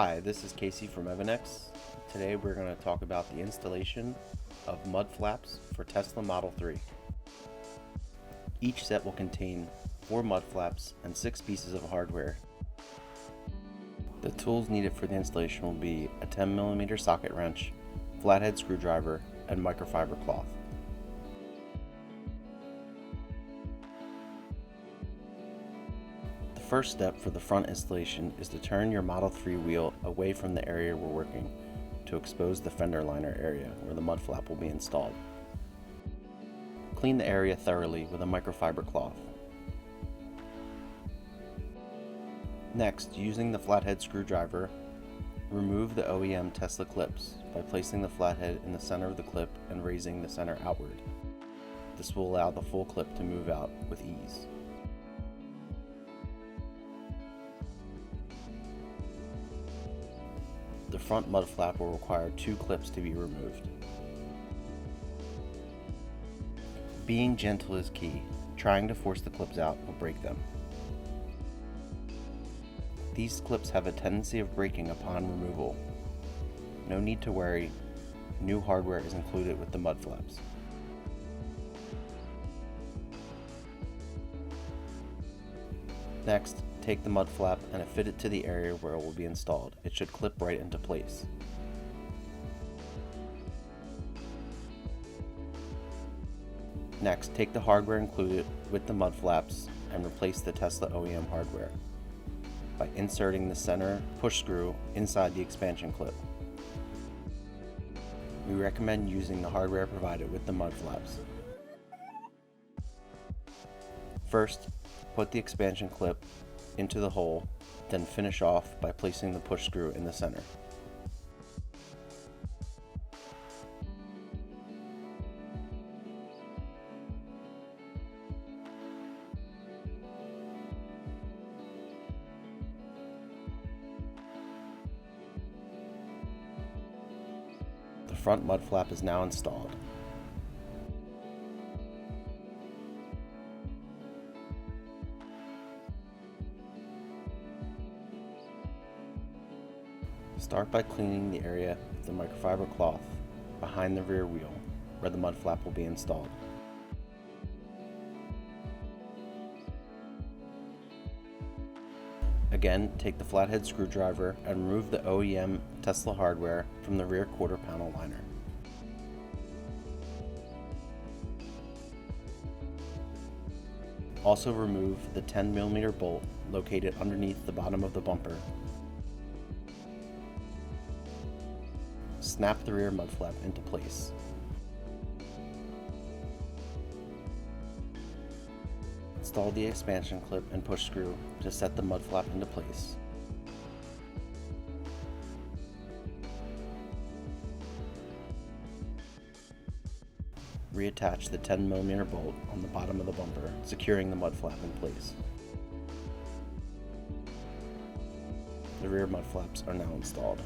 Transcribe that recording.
Hi, this is Casey from EVANNEX. Today we're going to talk about the installation of mud flaps for Tesla Model 3. Each set will contain 4 mud flaps and 6 pieces of hardware. The tools needed for the installation will be a 10mm socket wrench, flathead screwdriver, and microfiber cloth. The first step for the front installation is to turn your Model 3 wheel away from the area we're working to expose the fender liner area where the mud flap will be installed. Clean the area thoroughly with a microfiber cloth. Next, using the flathead screwdriver, remove the OEM Tesla clips by placing the flathead in the center of the clip and raising the center outward. This will allow the full clip to move out with ease. The front mud flap will require 2 clips to be removed. Being gentle is key. Trying to force the clips out will break them. These clips have a tendency of breaking upon removal. No need to worry, new hardware is included with the mud flaps. Next, take the mud flap and fit it to the area where it will be installed. It should clip right into place. Next, take the hardware included with the mud flaps and replace the Tesla OEM hardware by inserting the center push screw inside the expansion clip. We recommend using the hardware provided with the mud flaps. First, put the expansion clip into the hole, then finish off by placing the push screw in the center. The front mud flap is now installed. Start by cleaning the area with the microfiber cloth behind the rear wheel where the mud flap will be installed. Again, take the flathead screwdriver and remove the OEM Tesla hardware from the rear quarter panel liner. Also remove the 10mm bolt located underneath the bottom of the bumper. Snap the rear mud flap into place. Install the expansion clip and push screw to set the mud flap into place. Reattach the 10mm bolt on the bottom of the bumper, securing the mud flap in place. The rear mud flaps are now installed.